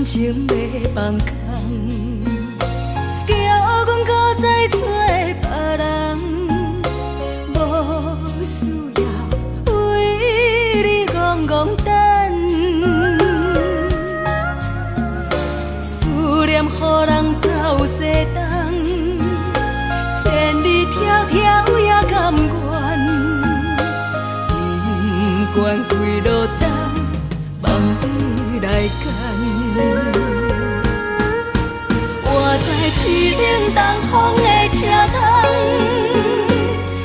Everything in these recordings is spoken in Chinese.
感情要放空，叫阮搁再找别人，无需要为你戆戆等，思念予人走西东，千里迢迢也甘愿，不管几路灯，望你来牵。我在市顶东风的车窗，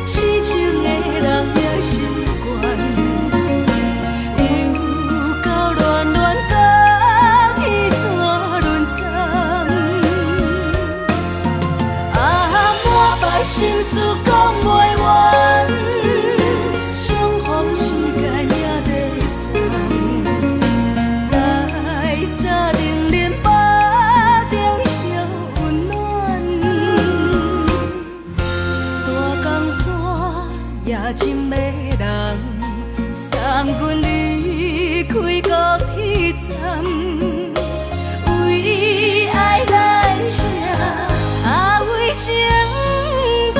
痴情的人也习惯，又到恋恋甲天山论战，满腹心事讲袂完，相逢时间也在站，在沙丁林巴中烧温暖，大江山也真迷人，送阮离开高铁站，为爱来写为情重。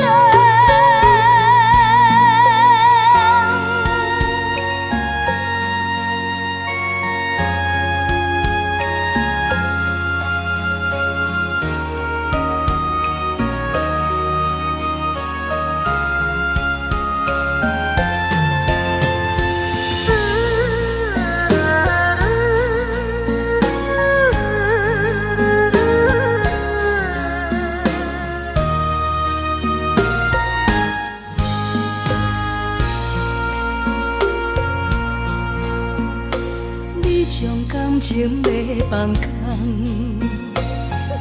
你将感情要放空，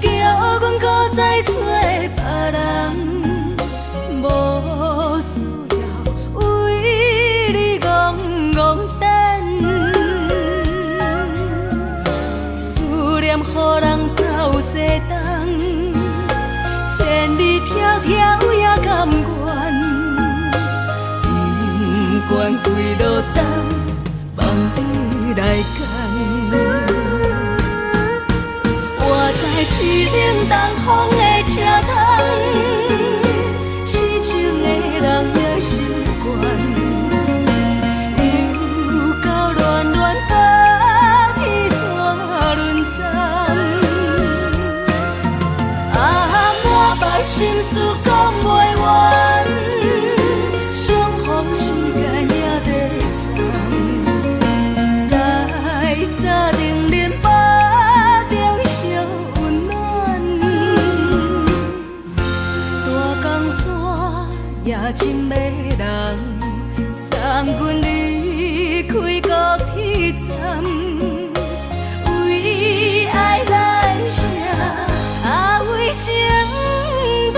叫阮搁再找别人，无需要为你戆戆等，思念予人走西东，千里迢迢也甘愿，不管几路灯，望你来牵。我在市顶东风的车窗，痴情的人也习惯，又到恋恋甲天山论战，满腹心事讲袂完，相逢时间也在站，在沙丁林巴中烧温暖，大江山也真迷人，送阮离开高铁站，为爱来写为情重。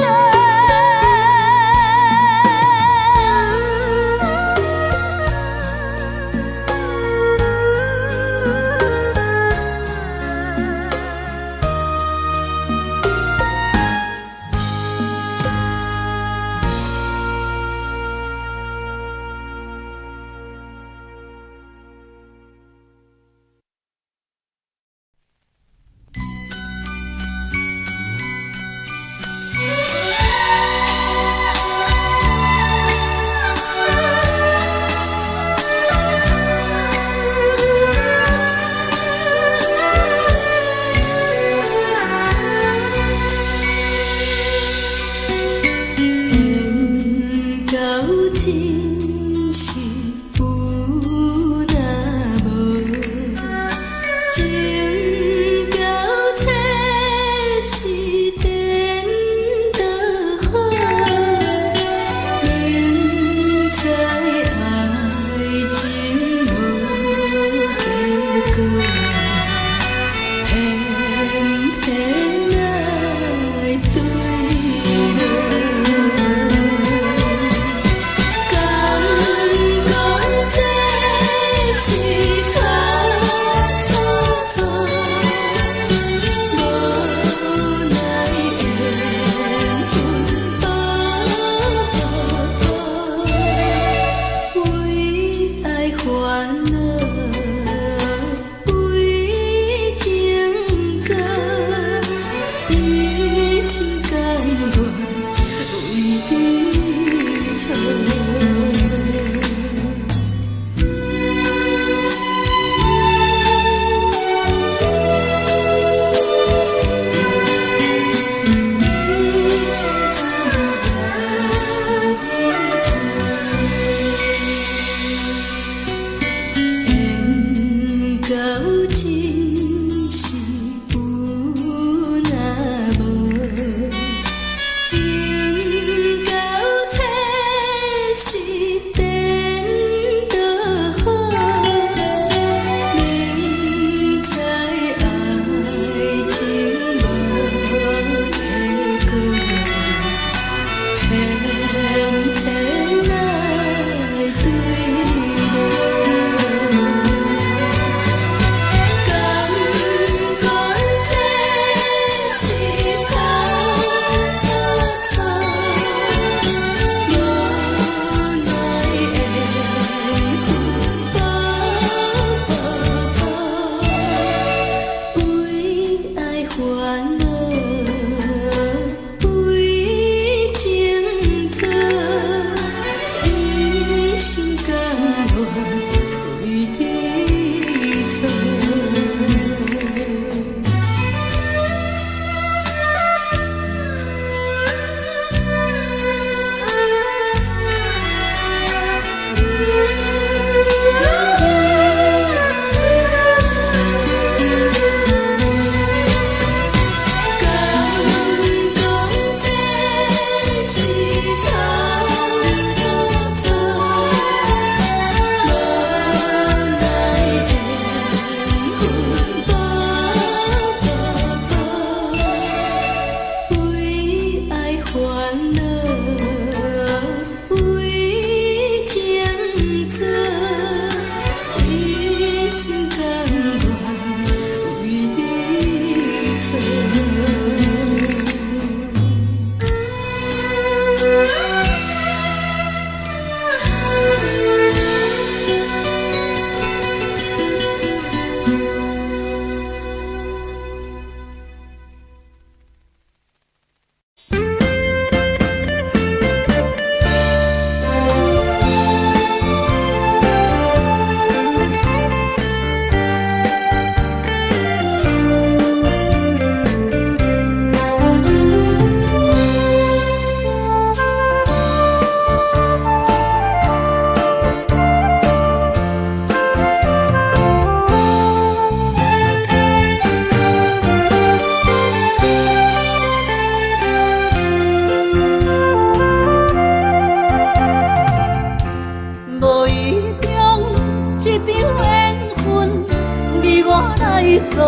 做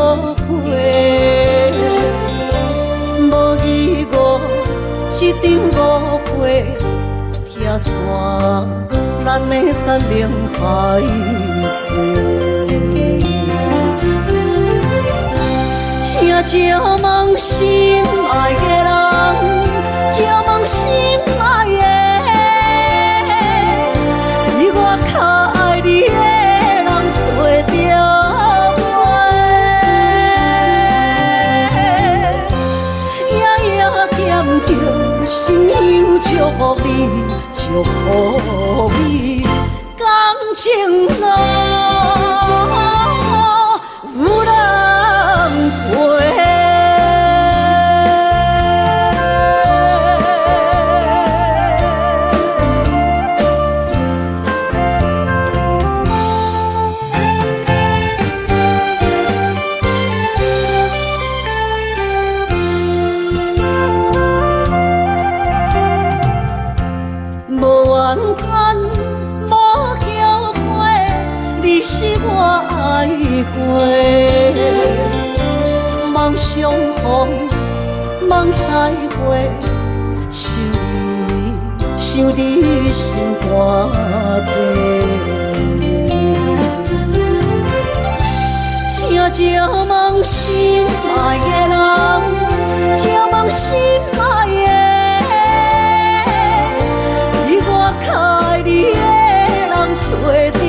伙，无义误一场误会，拆散咱的山盟海誓。请借问心爱的人，借问心爱的，比我较爱你的人找着。心忧祝福你，祝福你，感情路有人陪。是我爱过，梦相逢，梦再会，想你心肝底。请借问心爱的人，借问心爱的，比我较爱你的人找着。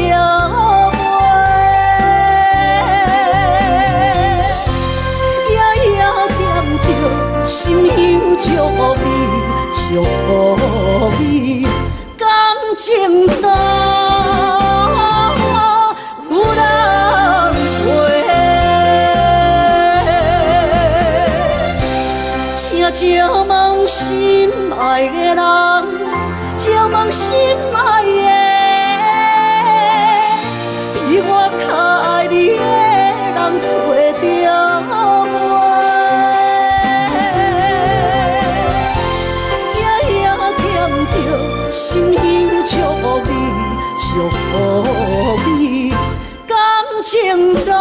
心忧祝福你，祝福你，感情路有人陪。请借问心爱的人，借问心爱的，比我较爱你的人找着。心忧祝福你，祝福你，感情路。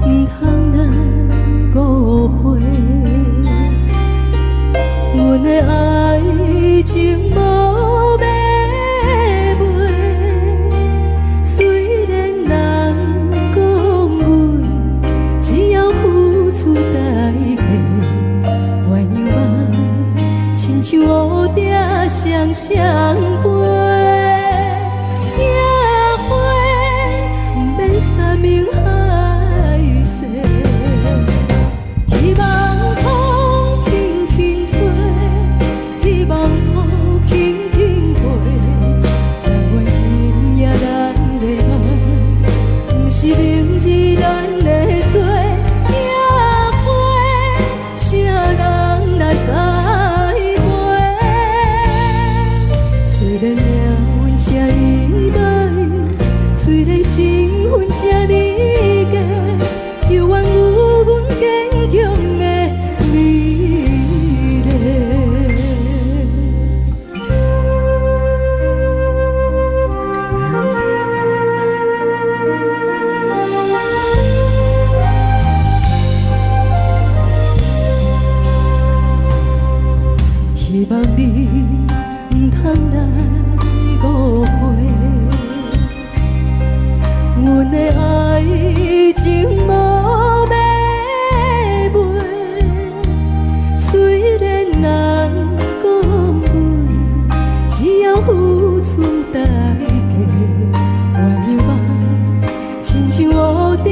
唔通咱误会，阮的爱情无要卖。虽然人讲阮只要付出代价，鸳鸯梦亲像乌蝶双双飞。希望你唔通来误会，阮的爱情无要卖。虽然人讲阮只要付出代价，鸳鸯梦亲像乌蝶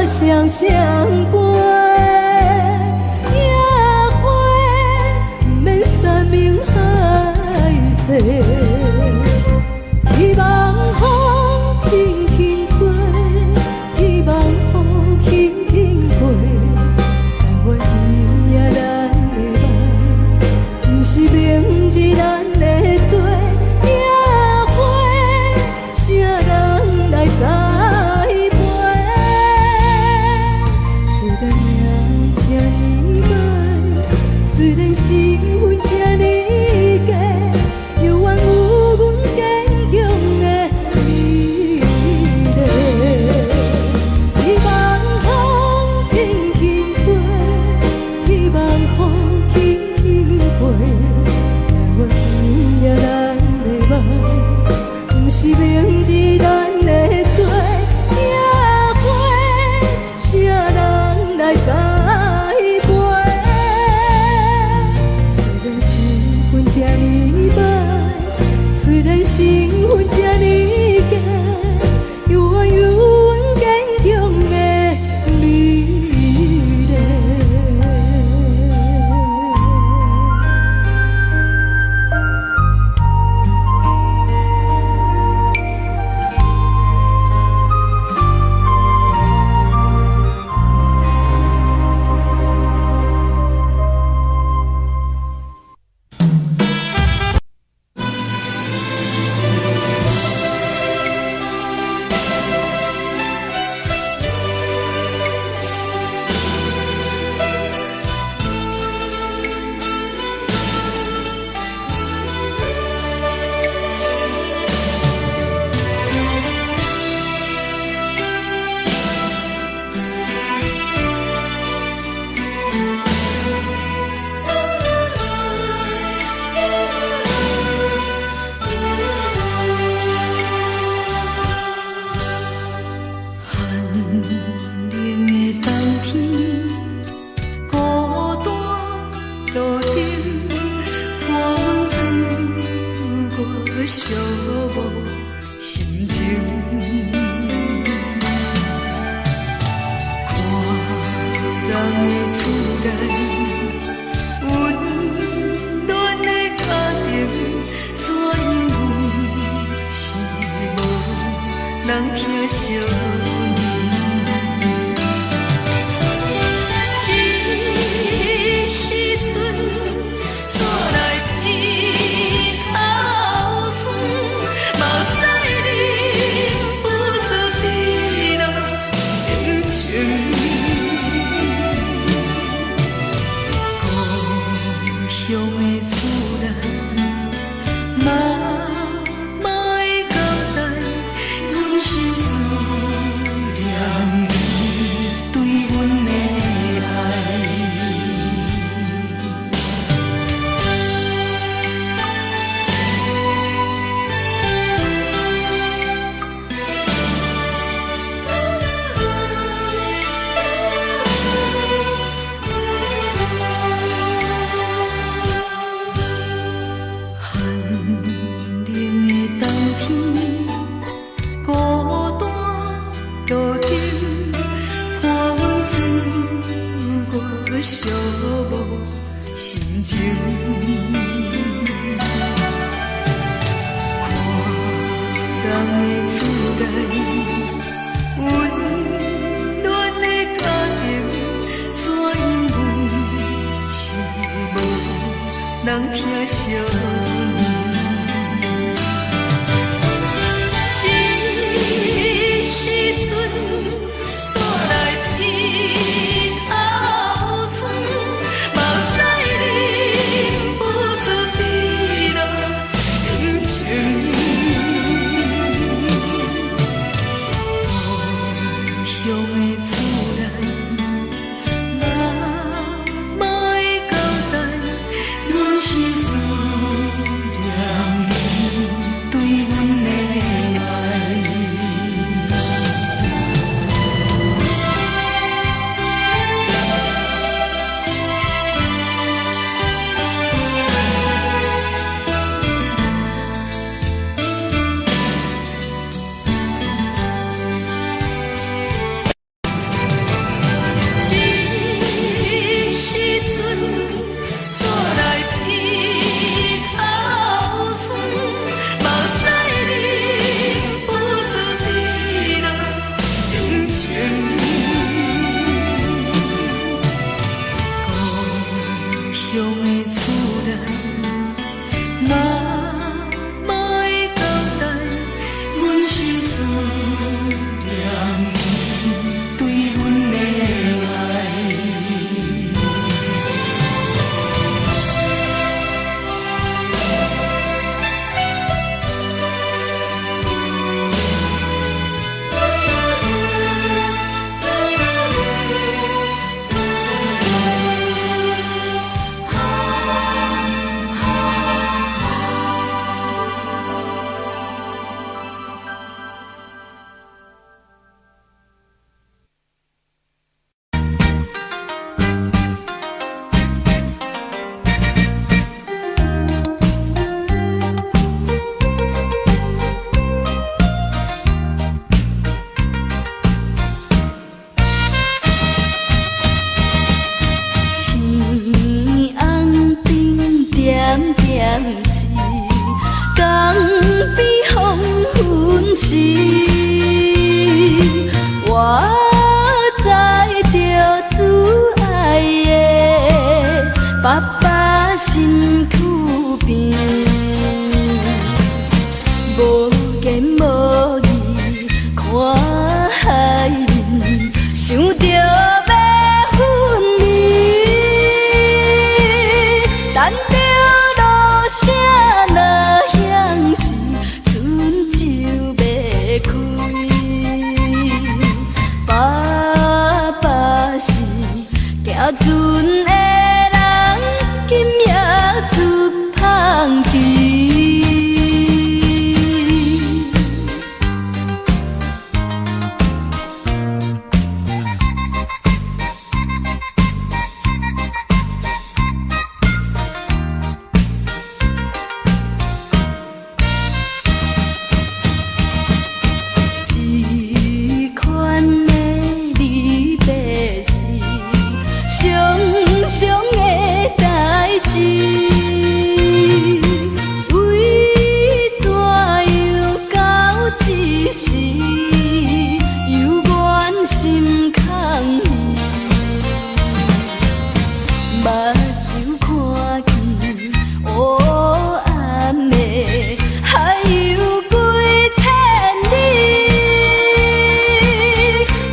双双飞。希望风轻轻吹，希望雨轻轻飞。但我今夜咱的梦，不是明日咱的做。野花，啥人来栽培？虽然命这呢歹，虽然身份这呢假。是明日咱的做，野花，啥人来栽培？虽然身份这呢歹，虽然身份这呢假，永远永远坚强的美丽。寂无心情。看人的厝内温暖的家庭，怎因阮是无人疼惜？这时阵煞来鼻头酸，嘛有使忍不住滴落恩情。故乡的厝内，妈会交代，阮是思念你对阮的爱。这时阵煞来鼻头酸，嘛有使忍不住滴落恩情。故乡的厝内，妈会交代，阮是思念你对阮的爱。青红灯点点是江边黄昏时，我知着挚爱的爸爸身躯边，无言无语看海面，想着要分离。等着落声若响时，船就要开。爸爸是行船的人，今夜出芳池。这款的离别是伤伤的代志，为怎样到这时，犹原心空虚，目睭看见黑暗的海有几千里。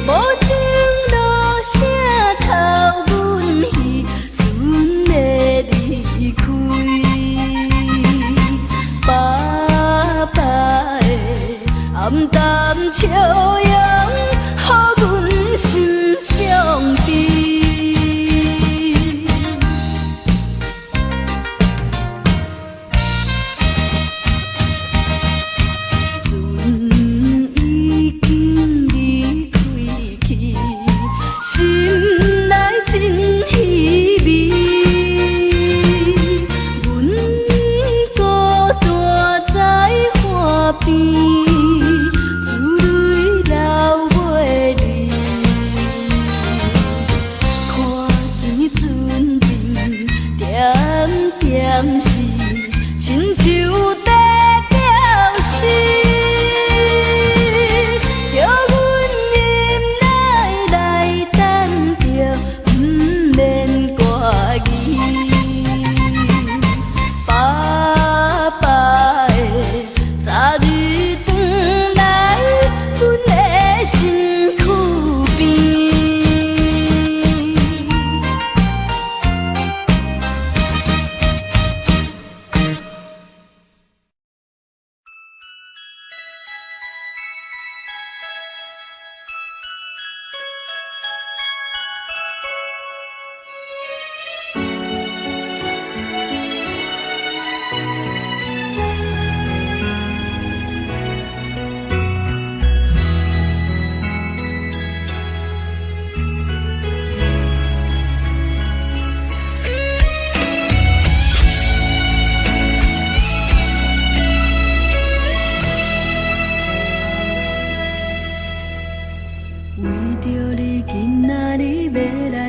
无情落声偷阮戏，船要离开。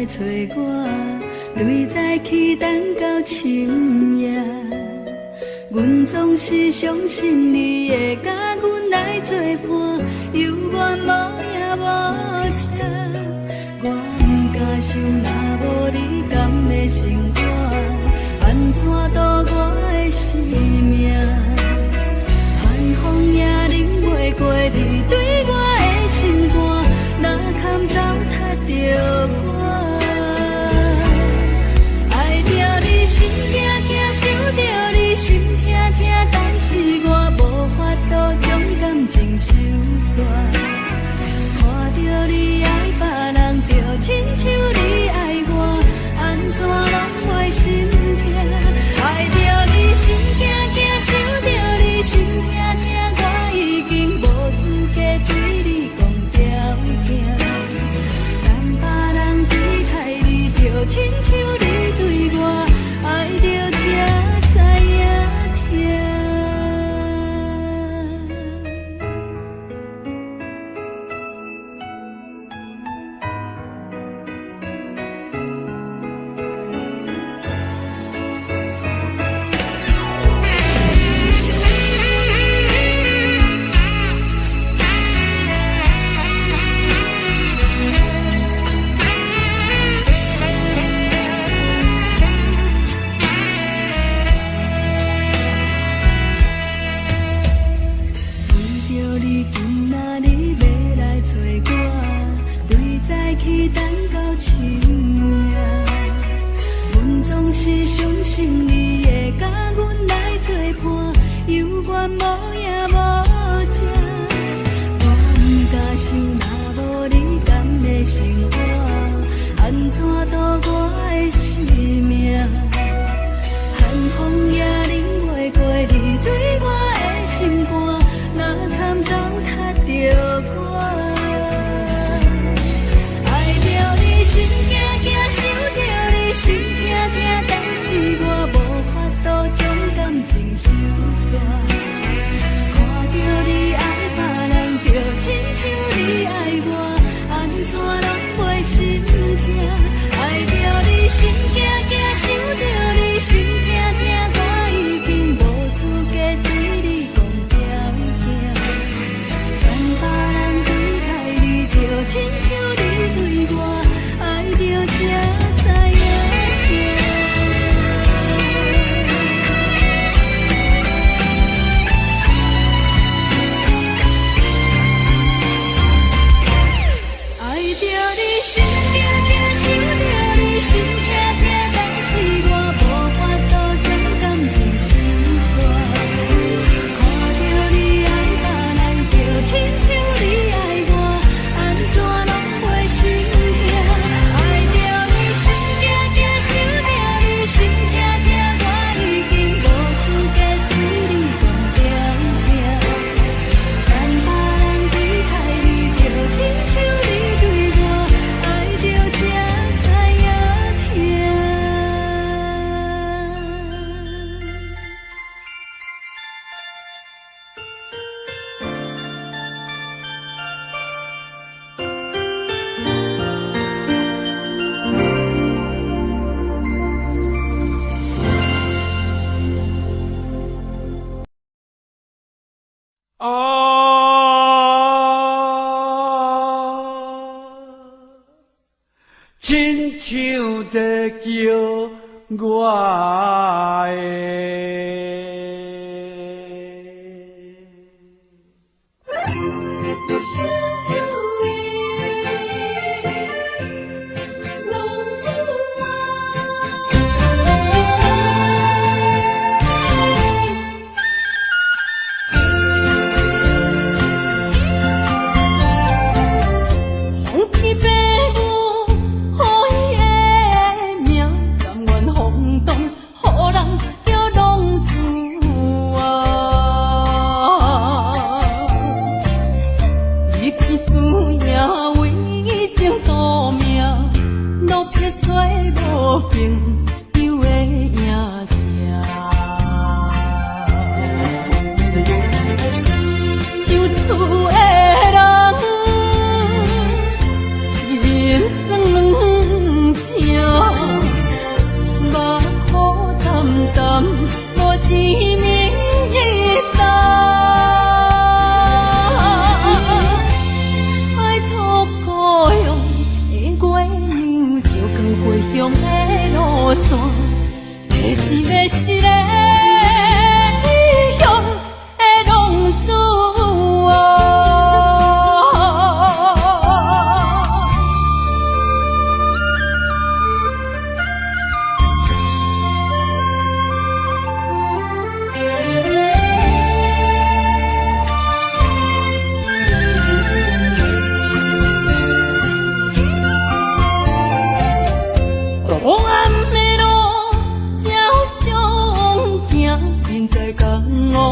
找我，对早起等到深夜。阮总是相信你会甲阮来作伴，犹原无影无迹。我不敢想，若无你甘的生活，安怎度我的生命？寒风也忍袂过你对我的心肝，哪堪糟蹋着我？爱着你心惊惊，想着你心痛痛，但是我无法度将感情收煞。看着你爱别人，就亲像你爱我，安怎拢袂心痛？爱着你心惊惊，想着你心痛痛，我已经无资格对你讲条件。等别人对待你，就亲像你对我，爱着才知影痛。是相信你会甲阮来作伴，犹原无影无迹。我不敢想，若无你甘的生活，安怎度我的生命？寒风也忍袂过你对我的心肝，哪堪糟蹋着我？爱着你心惊惊，想着你心痛痛，但是我无法度将感情收煞。看着你爱别人，就亲像你爱我，安怎拢袂心痛？爱着你心惊惊，想着你心痛痛，我已经无资格对你讲条件。等别人对待你，就亲像你对我，爱着才知影痛。爱着你心惊惊，想着你心痛痛，但是我无法度将感情收煞。看着你爱别人，就亲像你爱我，安怎拢袂心痛？爱着你心惊惊，想着你心痛痛，我已经无资格对你讲条件。等别人对待你，就亲像你对我，爱着才知影痛。亲像在叫我红皮白母，好伊的命，甘愿轰动，予人叫浪子啊！离开思念，为情赌命，路撇找无朋友的影子。受厝的人。心酸两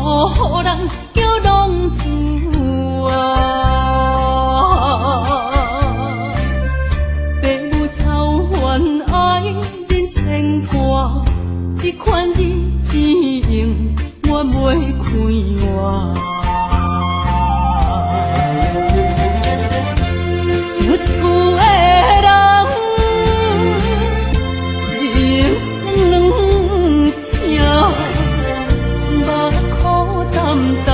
予人叫浪子啊！父母操怨爱人牵挂，这款日子用我袂开活。想厝的人心酸两条，目苦淡淡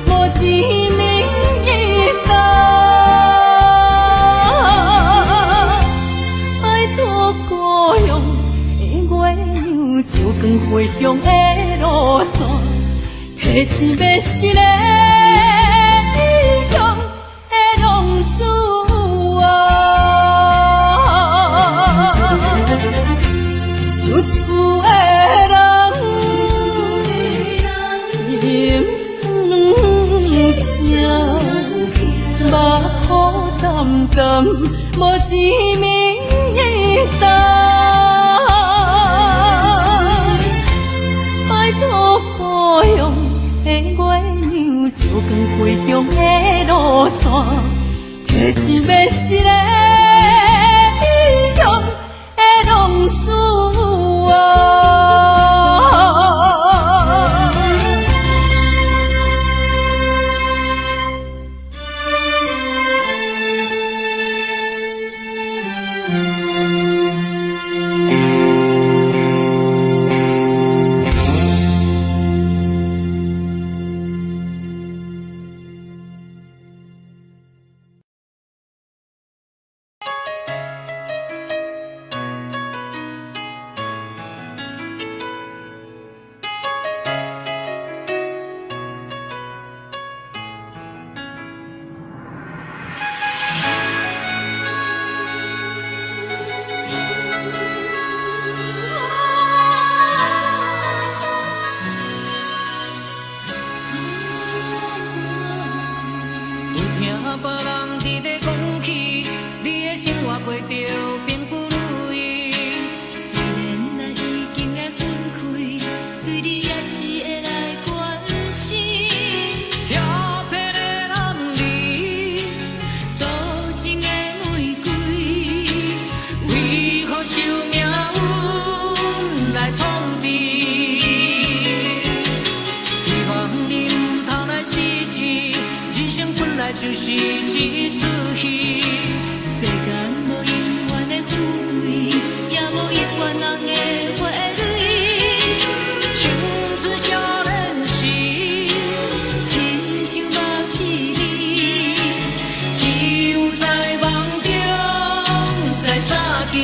无一年到。拜托故乡的月亮，照光回乡的路线，提醒要是个异乡的浪子。想厝的人，心酸两条，目苦淡淡，无一面灯。拜托故乡的月亮，照光回乡的路线，提醒要是个异乡的浪子啊！别人伫咧讲起，你的生活过着并不如意。虽然咱已经来分开，对你也是会来关心。漂泊的男儿，多情的玫瑰，为何受命运来创治？希望你唔通来失志，人生本来就是一出戏。世间无永远的富贵，也无永远人的花蕊。青春少年时，亲像目睭里，只有在梦中在相见。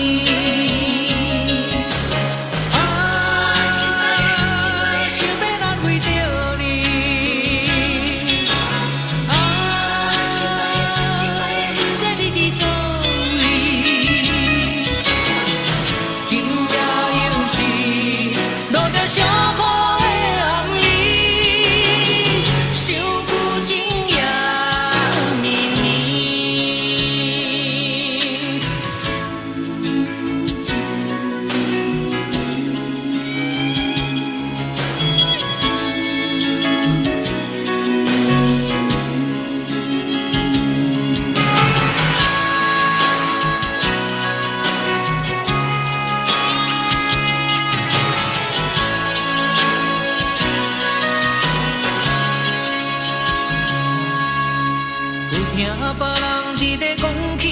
听别人伫咧讲起，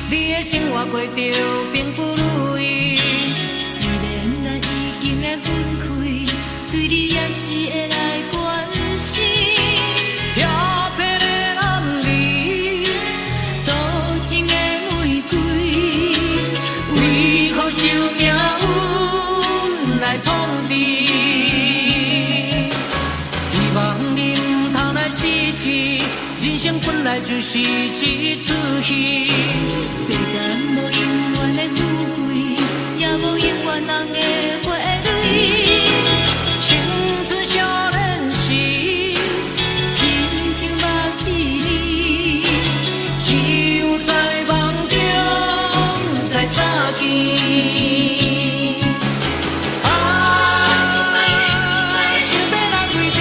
你的生活过着并不如意。虽然咱已经来分开，对你也是会来关心。漂泊的男儿，多情的玫瑰，为何受命运来创治？希望你唔通来失志。人生本来就是一出戏，世间无永远的富贵，也无永远人的花蕊。青春少年时，亲像目睭里，只有在梦中才相见。想要来为着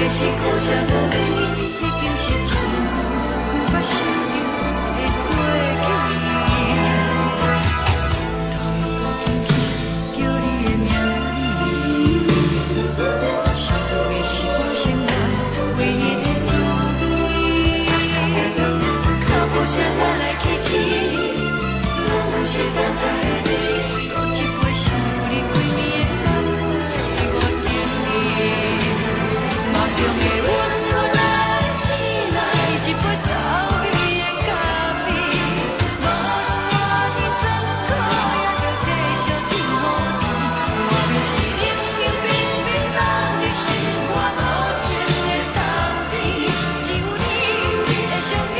的是苦涩无味，已经是真久捌想着的过去。头又搁轻轻叫你的名字，想你是我生活唯一的滋味。脚步声来来去去，拢是等待的你，搁一杯想你几暝的垃圾，我敬你。梦中的温柔来醒来，一杯走味的咖啡，无论我的酸苦，也着继续甜予你。我便是冷冷冰冰冷的心肝无情的冬天，只有你的相片，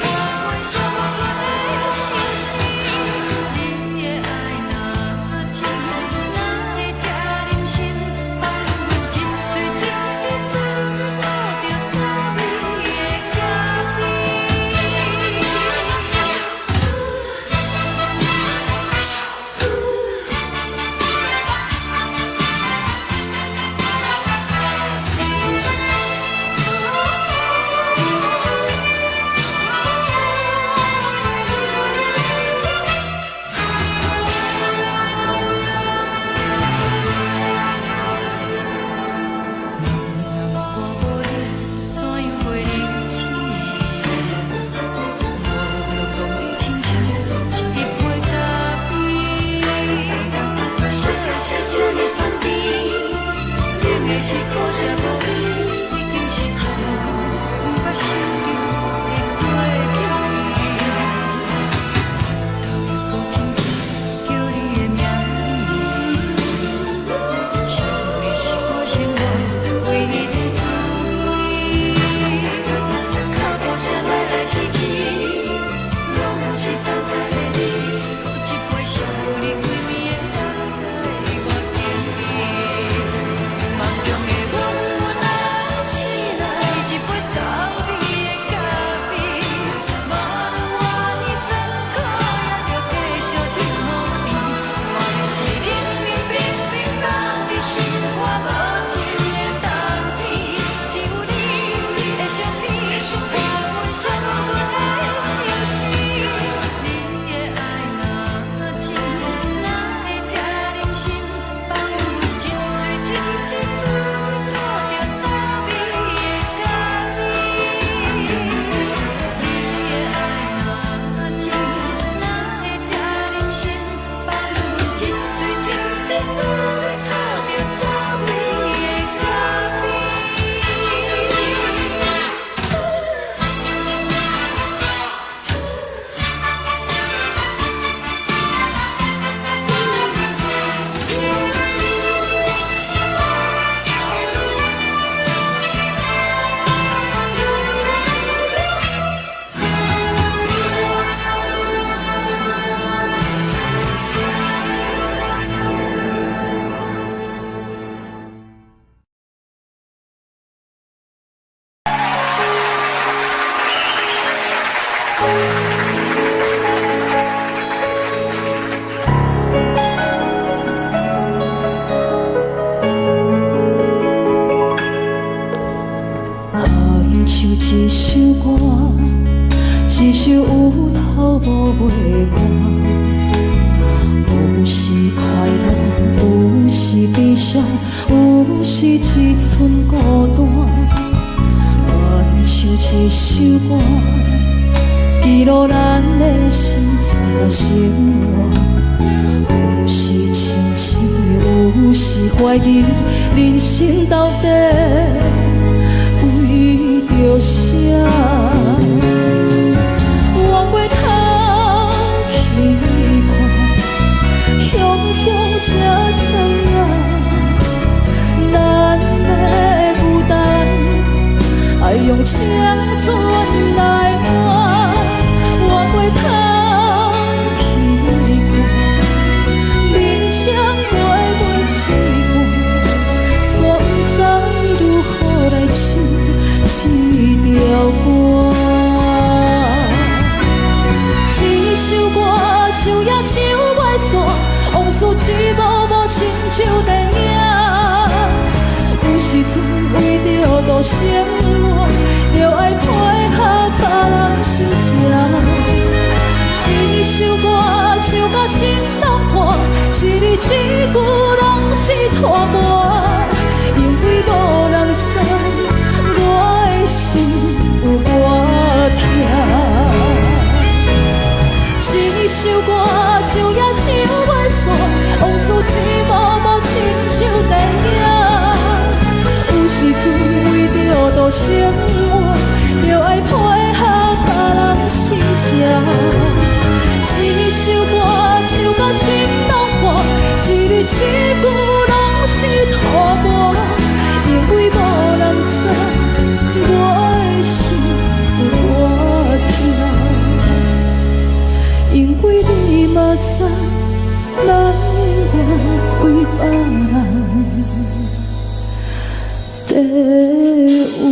伴阮寂寞过的心事。你的爱若真，哪会这忍心放阮一嘴一滴滋味，吐着滋味的咖啡。我无你，怎样过日子？无路当你亲像一杯咖啡，烧的是这呢香甜，冷的是苦涩无味，已经是真久捌想着的过去。头又搁轻轻叫你的名字，想你是我生活唯一的滋味。脚步声来来去去，拢是等待的你，搁一杯想你几暝的垃圾，我敬你。梦中的温柔来醒来，一杯走味的咖啡，无论我的酸苦，也着继续甜予你。我便是冷冷冰冰冷的心肝无情的冬天，只有你的相片，伴阮寂寞过的心事。你的爱若真，哪会这忍心放阮一嘴一滴滋味，吐着滋味的咖啡。你的爱若真，哪会这忍心放阮一嘴一滴滋味，吐着滋味的咖啡。爱像一首歌，一首有头无尾歌，有时快乐，有时悲伤，有时一寸孤单。爱像一首歌，记录咱的心情生活，有时清醒，有时怀疑，人生到底为着啥？往过头去看，雄雄才知影，咱的负担爱用青春来换。往过头去看，人生过袂凄寒，煞不知如何。度生活，就爱配合别人心情。一首歌唱到心拢破，一字一句拢是拖磨，因为无人知我的心有多痛。一首歌唱也唱袂煞，往事一幕幕亲像电影。有时阵为着度生活，就爱配合别人心情。一首歌唱到心拢破，一字一句拢是拖磨，因为无人知我的心有多痛。因为你嘛知，咱永远为别人在活。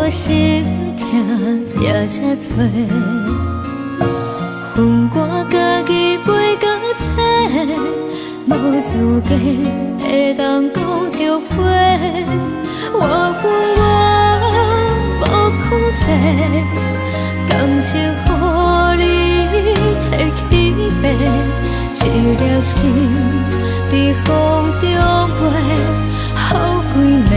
我心痛也这多，恨我家己袂到切，无资格会当讲着话。我恨我无控制，感情予你摕去卖，一粒心在风中飞，好几暝。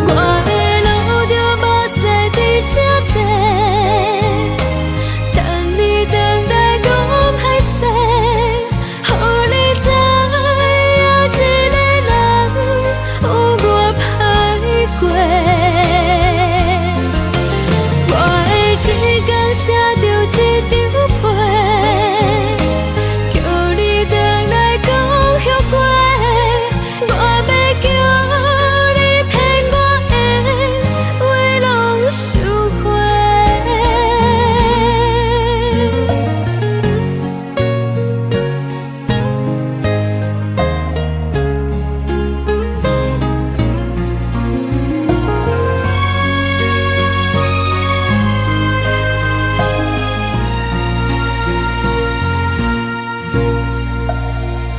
我的路着目屎伫这多，等你回来讲歹势，予你知影一个人有我歹过。我的一天写着一张被，叫你回来讲后悔。我要叫你骗我的话拢收回。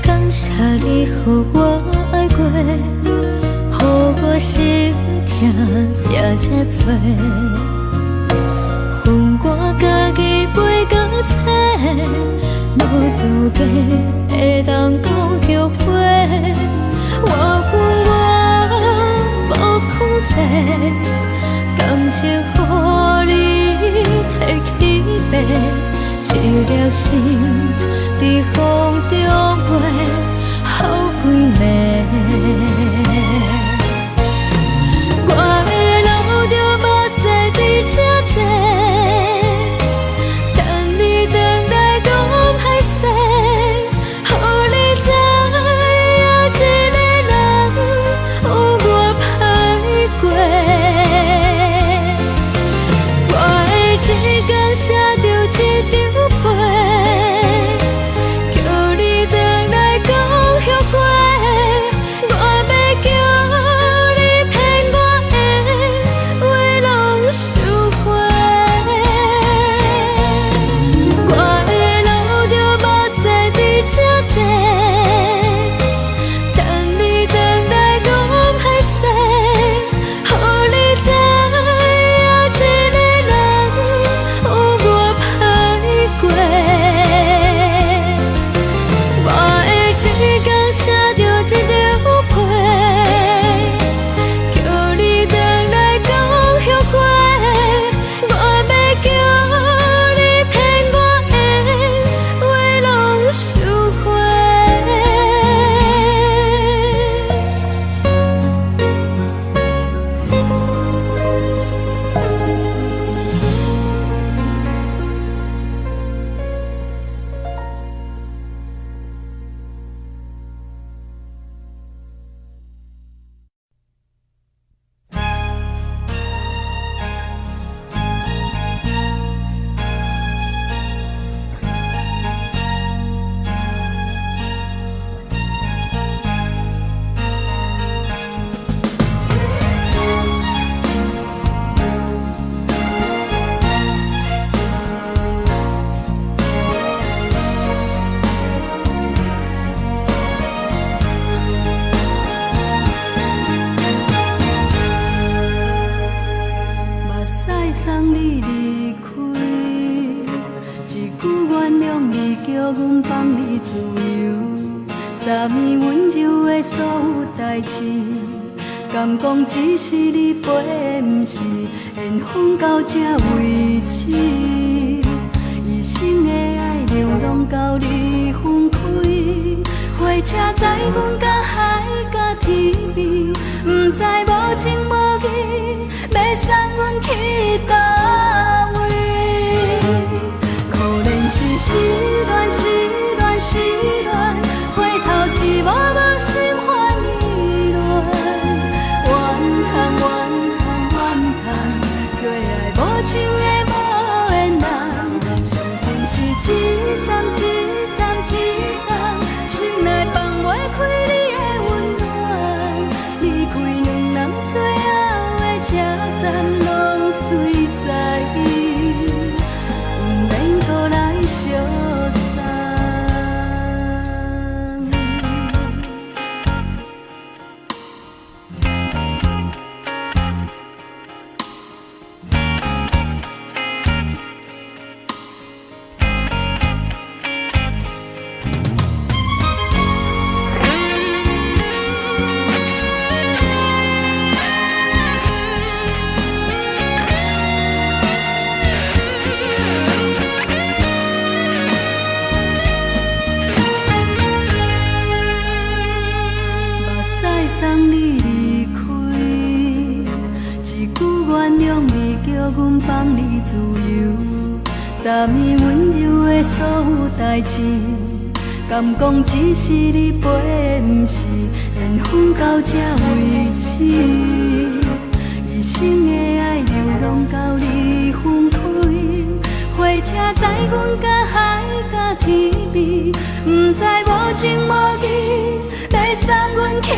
感谢你予我爱过，予我心痛也这多，恨我家己袂到切，无资格会当讲着话。我恨我无控制，感情予你摕去卖，一粒心在风中飞，好几暝。我的路着目屎伫这多，等你回来讲歹势，予你知影一个人有我歹过。我的一天写着一张被，叫你回来讲后悔。我要叫你骗我的话拢收回。我的路着目屎伫这多，等你回来讲歹势，予你知影一个人有我歹过。我的一天写着一张被，叫你回来讲后悔。我要叫你骗我的话拢收回。目屎送你离开，一句原谅你，叫阮放你自由。昨暝温柔的所有代志，敢讲只是你陪，不是缘分到这为止。一生的爱流浪到你分开，火车载阮甲海甲天边，不知无情无义，要送阮去倒位？可能是失恋，失恋，失恋，回头一幕幕心烦意乱，怨叹，怨叹，怨叹，最爱无情的无缘人，上天是一站一站一站，心内放袂开你的温暖，离开两人站拢随在，不免搁来相送。送你离开，一句原谅你，叫阮放你自由。昨暝温柔的所有代志，敢讲只是你陪，不是缘分到这为止。一生的爱流浪到你分开，火车载阮甲海甲天边，不知无情无义，要送阮去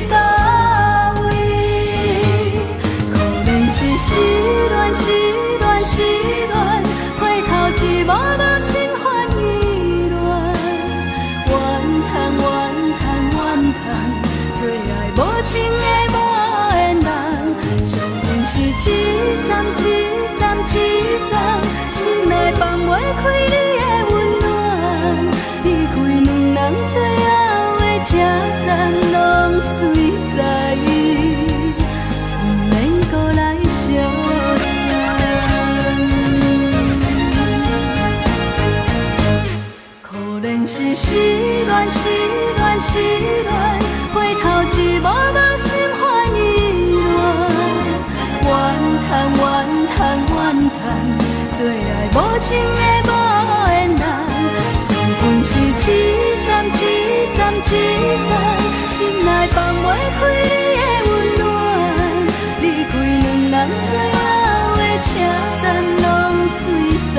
倒位？可能是失恋，失恋，失恋，回头一幕幕心烦意乱，怨叹，怨叹，怨叹，最爱无情的无缘人。上恨是一站一站一站，心内放袂开你的温暖，离开两人最后的车站拢随在，不免搁来相送。可能是失恋，失恋，失恋，回头一幕幕心烦意乱，怨叹，怨叹，怨叹，最爱无情的无缘人。上恨是一站一站一站，心内放袂开你的温暖，离开两人最后的车站拢随在，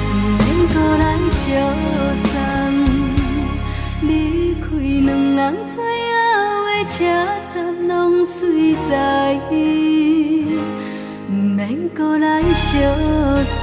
不免搁来相送。离开两人最后的车站拢随在，不免搁来相送。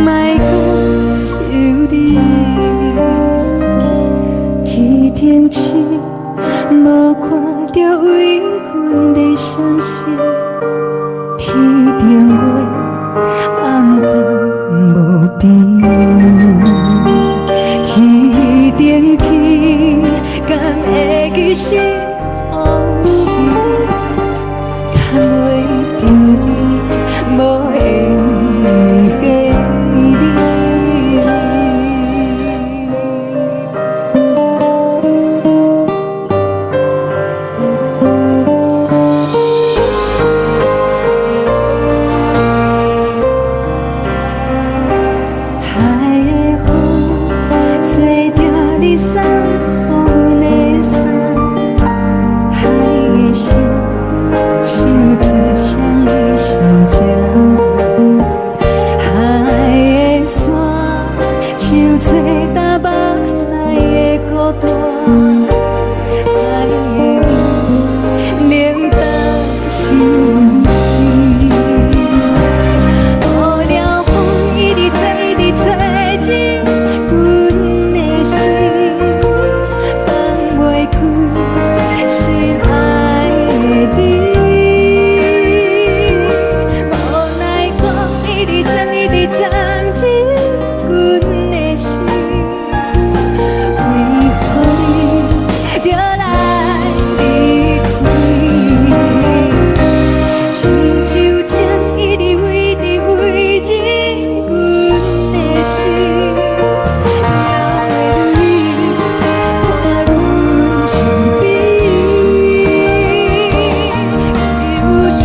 莫讲想你，天找搭目屎的孤单，爱的你冷淡心事，雨了风一直吹，一直吹入阮的心，放袂开心爱的你。无奈我一直钻，一直钻入阮的心，为何你就来离开？亲像针一直围着围入阮的心，了的你看阮伤悲，只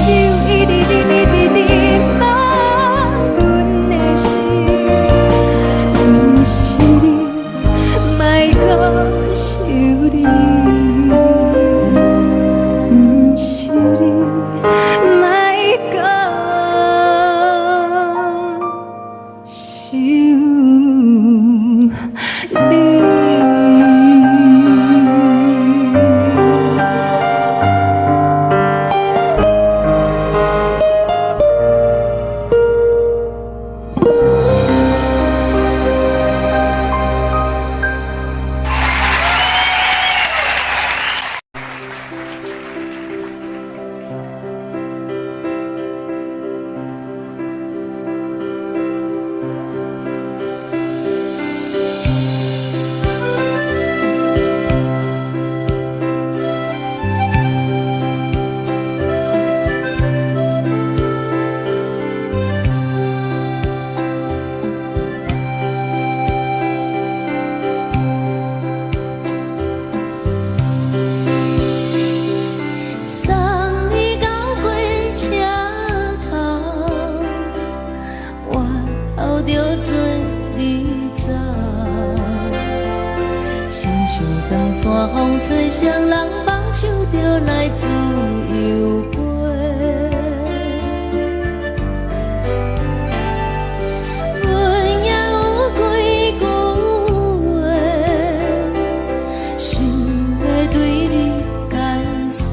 一直忍放阮的心，不是你，莫搁想你，不是你，莫搁想你。送你到火车头，我头着做你走，亲像长山风吹双人放手着来自由飞。阮也有几句话，想要对你解说，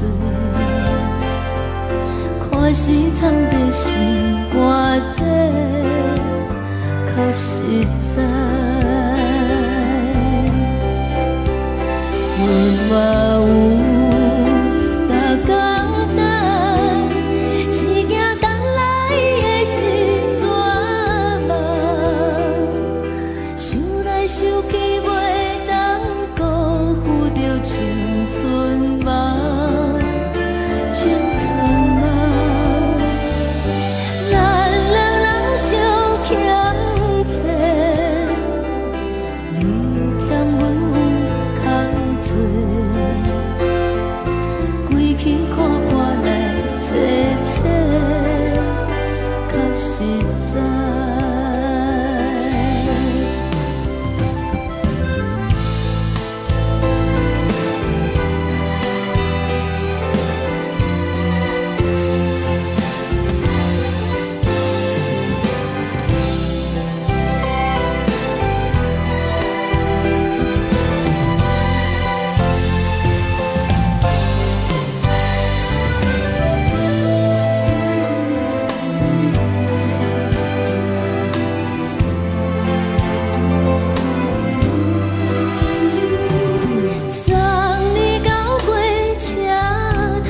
看是藏在心肝底，较实在。阮嘛有逐工等，一件等来的时阵嘛，想来想去袂当辜负着青春梦，青春梦。咱两人相欠债，你欠阮有空做，归去看看来坐坐，较实在。送你到火车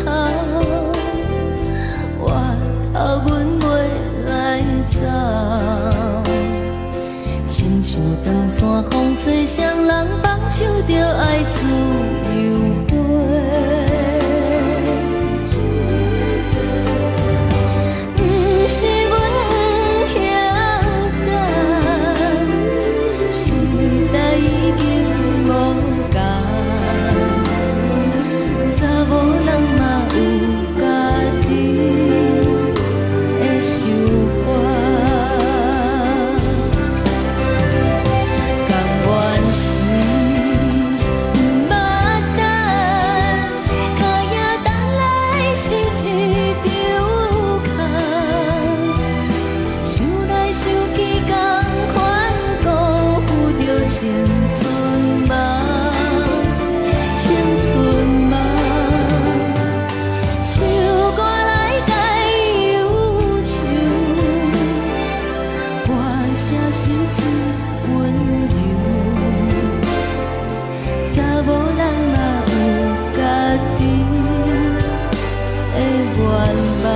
头，我头阮袂来走，亲像长山风吹双人放手着爱自由飞。不是阮不晓得，时代已经无共，查某人嘛有家己的想法，甘愿是毋捌声是真温柔，查某人嘛有家己的愿望。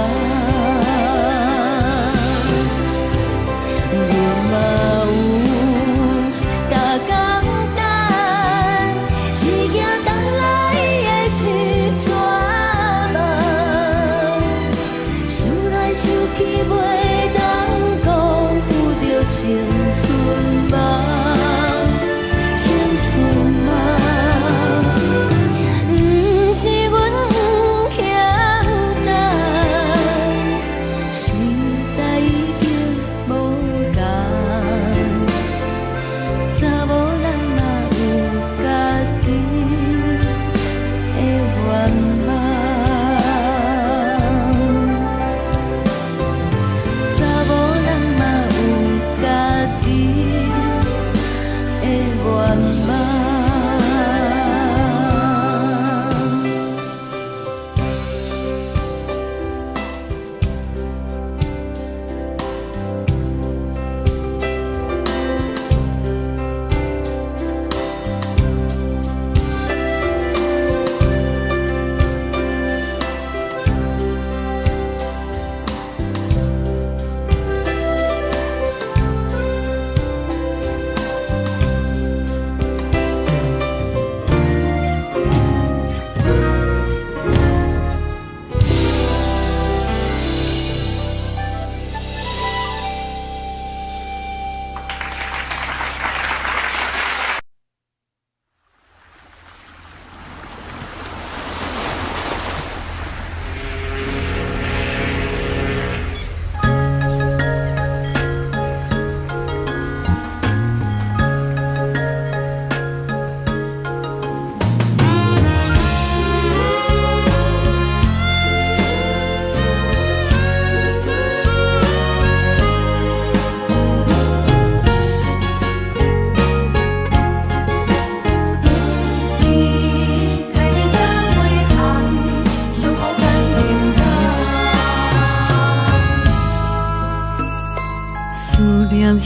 青春梦，青春梦，不是阮不晓等，时代已经无同，查某人嘛有家己的愿望。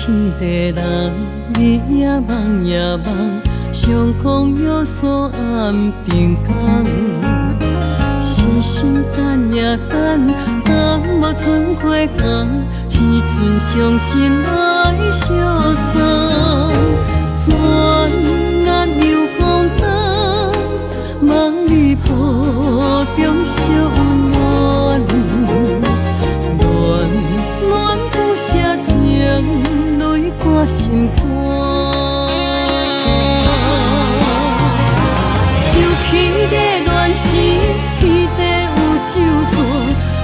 彼个人，日夜梦夜梦，相逢约锁暗平空。痴心等也等，但无船花红，只剩伤心来相送。转眼又风灯，梦里抱中小温暖，暖不舍情。泪挂心肝，想起的恋时，天地有咒詛，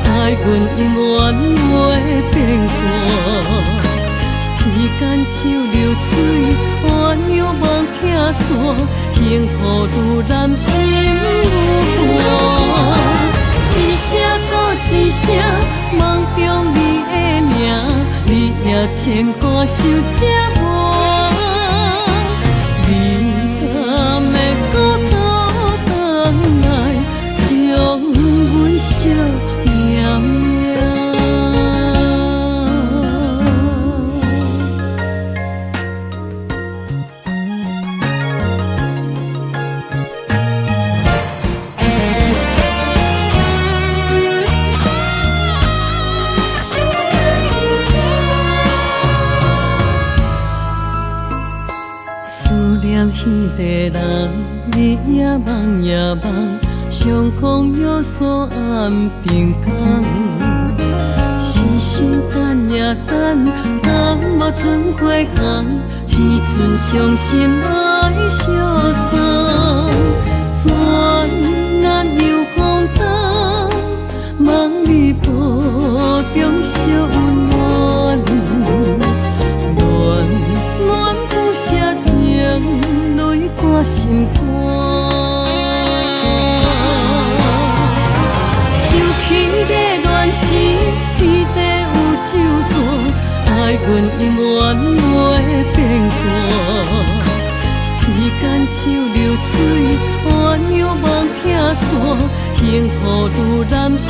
爱阮永远袂变卦。时间像流水，鸳鸯望听线，幸福愈难心有伴。一声搁一声，梦中你的名。你也牵挂受折磨，你敢会搁倒转来，将阮惜命命。彼个人，日夜梦夜梦，相逢约锁暗平空。痴心等也等，但无船花红，只剩伤心来相送。转眼又风灯，梦里抱中小温暖，暖不舍情。泪挂心肝，想起的恋时，天地有咒詛，爱阮永远袂变卦。时间像流水，鸳鸯望听线，幸福愈难心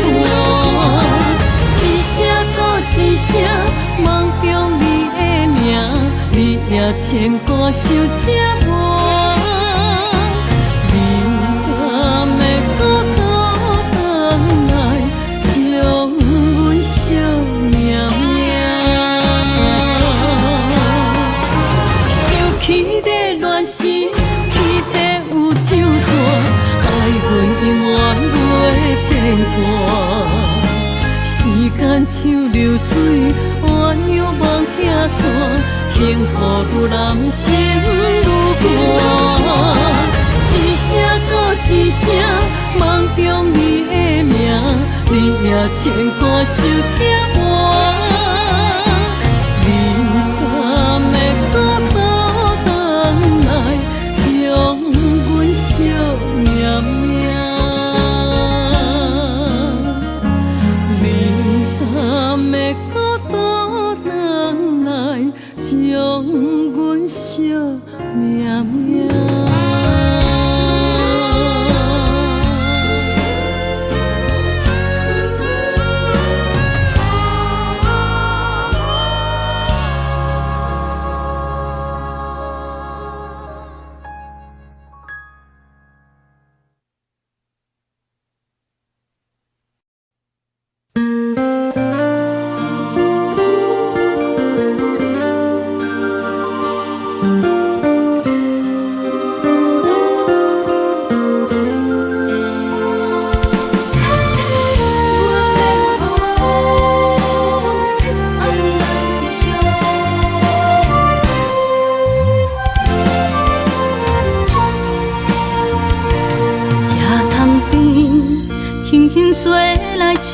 有伴。一声搁一声。声，梦中你的名，你也牵挂想这晚。你敢会搁倒转来，将阮惜命命？想起在乱世，天地有咒詛，爱阮永远袂变卦。时间像流水，鸳鸯望听线，幸福愈人心愈寒。一声搁一声，梦中你的名，你也牵挂想这晚。你敢会搁倒转来，将阮惜命命？会搁倒转来，将阮惜命命。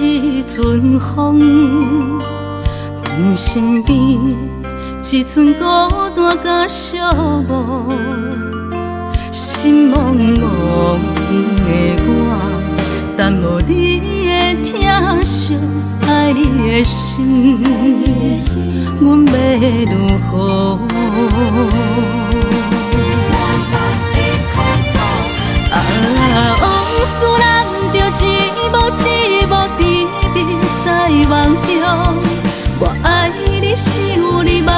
一阵风，阮身边一寸孤单甲寂寞，心茫茫的我，等无你的疼惜，爱你的心，阮要如何？往事人着一幕一幕甜蜜在梦中，我爱你想你望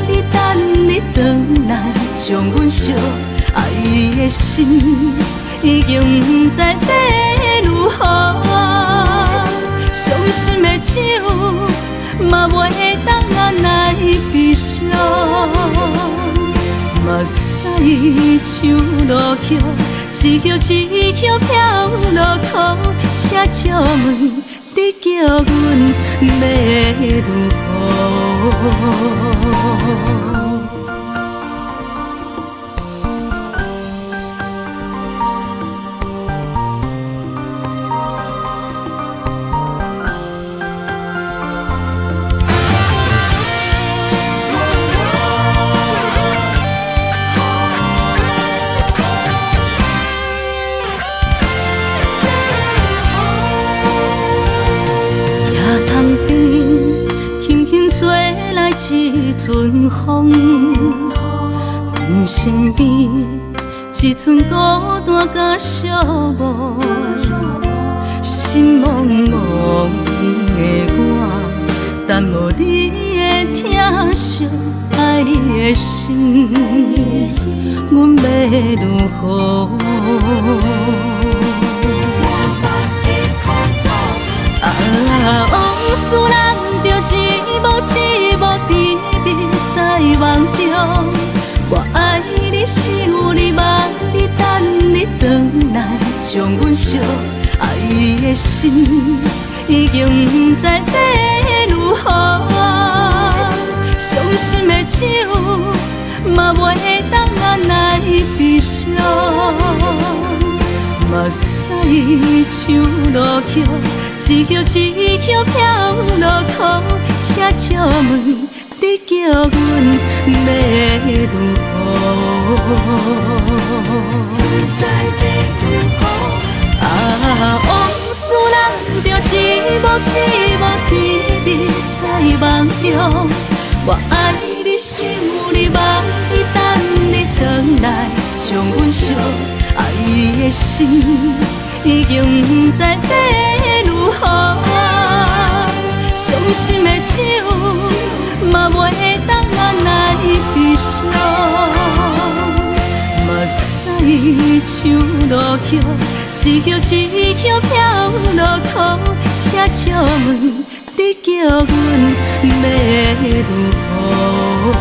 你等你回来，将阮惜爱的心已经不知要如何。伤心的手嘛袂当按来悲伤，目屎像落雨。一叶一叶飘落雨，请借问你叫阮要如何？一阵风，阮身边一寸孤单甲寂寞，心茫茫的我，等无你的疼惜，爱你的心，阮要如何？往事人着一幕一幕甜蜜在梦中，我爱你想你望你等你回来，将阮惜爱的心已经不知要如何。伤心的手嘛袂当按来悲伤，目屎像落雨。一叶一叶飘落雨，请借问你叫阮要如何？往事人着一幕一幕甜蜜在梦中，我爱你想你望你等你回来，将阮惜爱的心已经不知要如何。伤心的手嘛袂当原来悲伤，目屎像落叶，一叶一叶飘落土，车借问你叫阮要如何？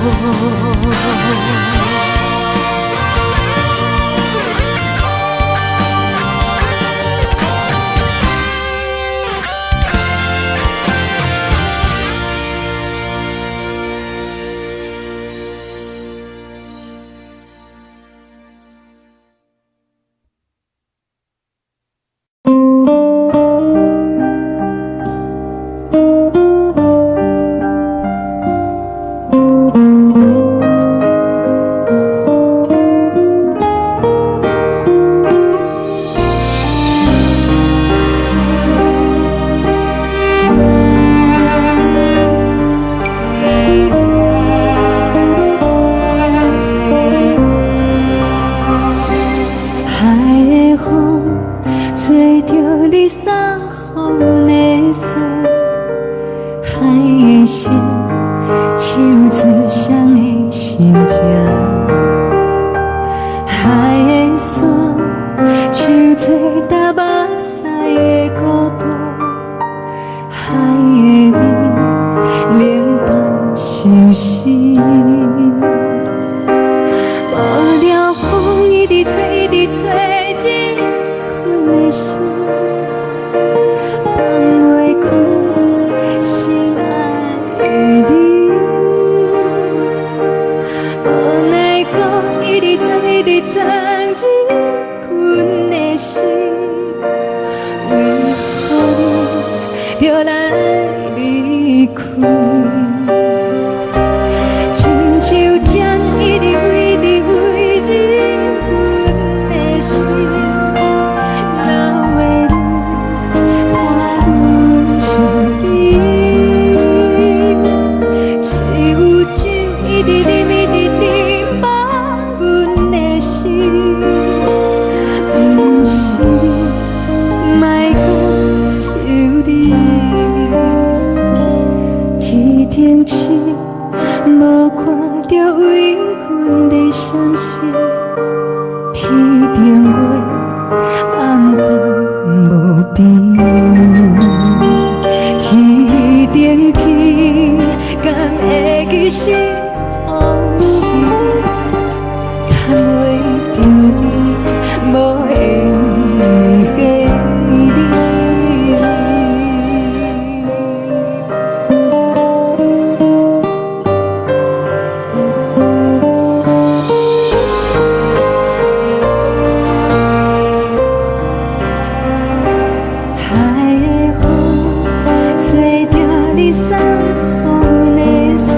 吹着你送予阮的伞，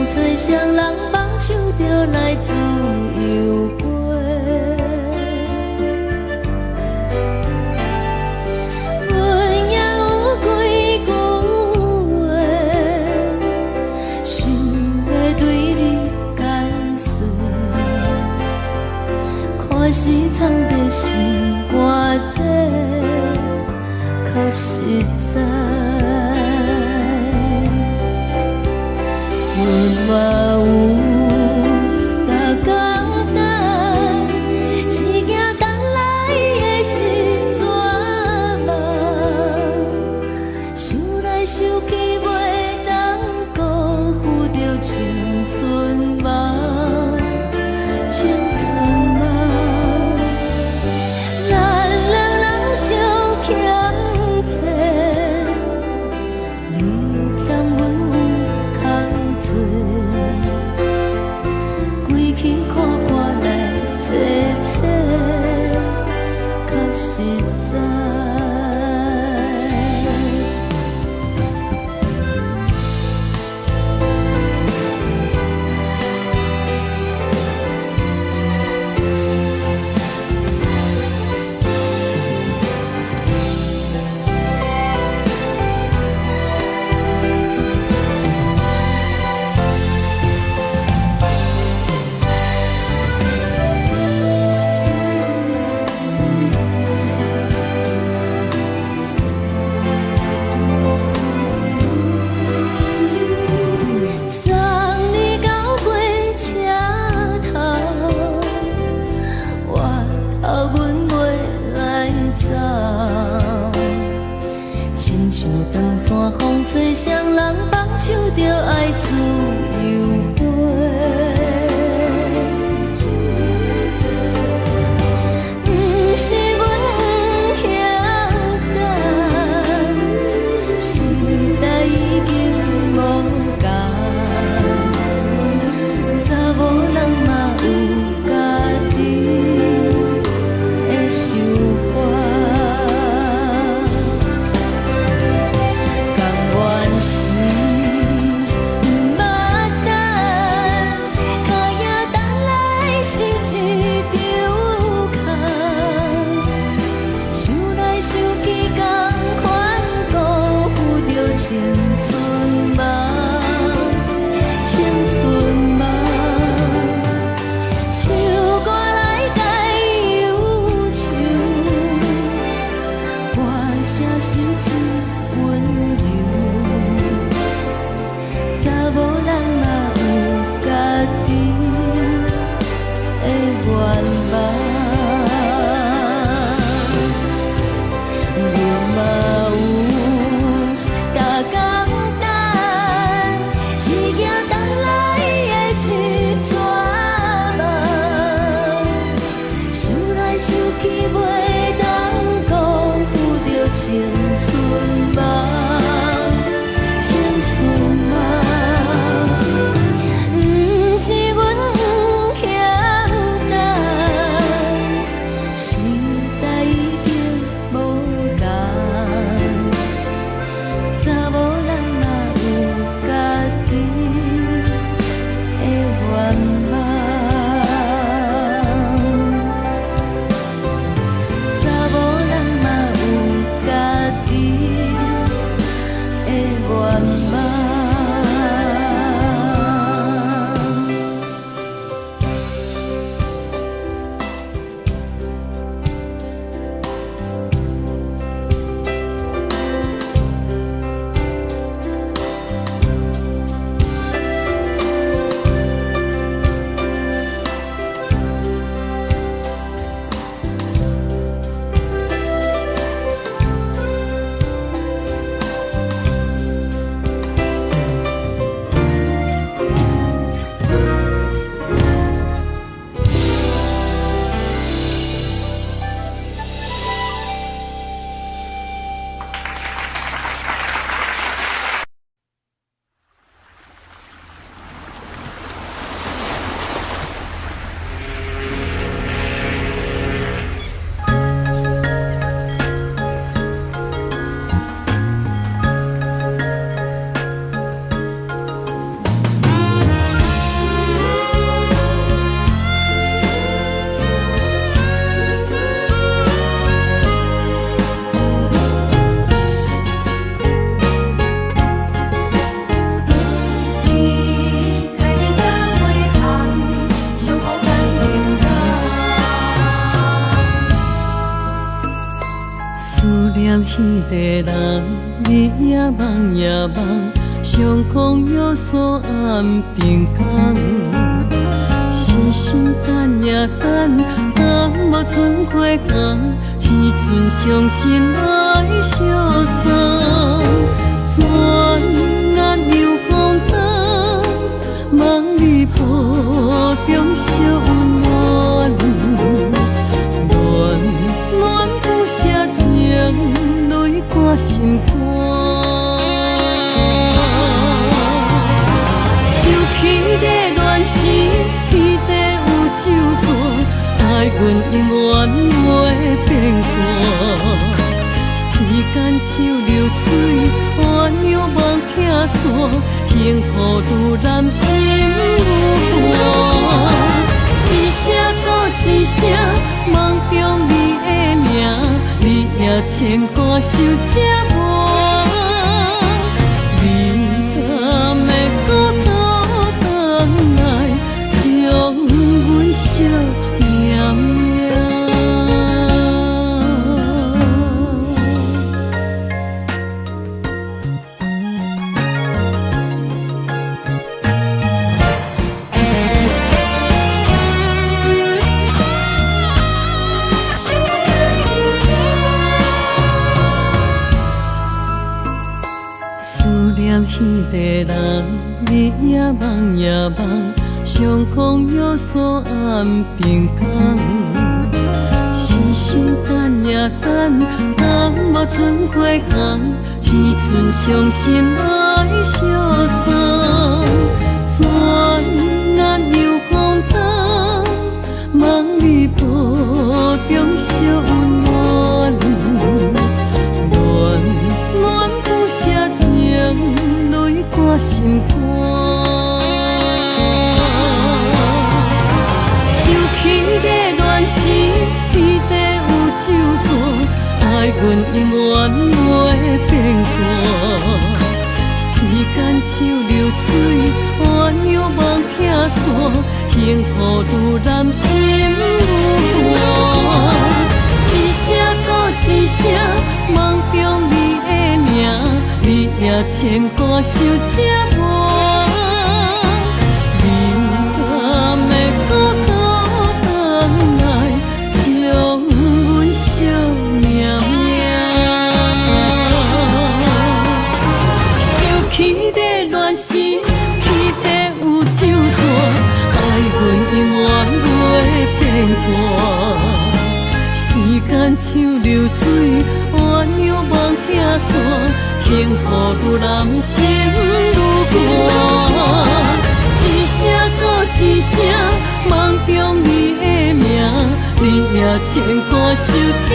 吹双人放手就来自由飞。阮也有几句话，想要对你解说，可是藏在心肝底，较实在。阮嘛有逐工等，只惊等来的是绝望，想来想去袂当辜负着青春梦，青春梦。咱两人相欠债，你欠阮有空做，归去看破来切切，较实在。送你到火车头，我头阮袂来走，亲像长线风吹双人放手就爱自由飞。不是阮不晓等，时代已经无同，查某人嘛有家己的想法，甘愿是不彼个人，你也梦也梦，相逢约束暗平港。痴心等也等，等无船过航，只剩伤心来相送。转眼又风灯，望你抱中惜温暖，暖暖不舍情，泪挂心肝。想起个乱时，天地有手纸，待阮永远袂变卦。时间像流水，鸳鸯望听线，幸福愈难心愈寒。一声搁一声，梦中你的名，你也牵挂受折磨。你敢会搁倒转来，将阮惜念念？彼个人，你也梦也梦，相逢约束暗平港。痴心等也等，等无船过航，只剩伤心来相送。转眼又风灯，望你抱中惜温暖，暖暖不舍情，泪挂心肝。想起个乱时，天地有手纸，爱阮永远袂变卦。时间像流水，鸳鸯望听线，幸福愈难心愈寒。一声搁一声，梦中你的名，你也牵挂受折磨。你敢会搁倒转来，将阮惜念念？想起个乱时，天地有手纸，爱阮永远袂变卦。时间像流水，鸳鸯望听线，幸福愈难心愈寒。一声搁一声，梦中你的名，你也牵挂受折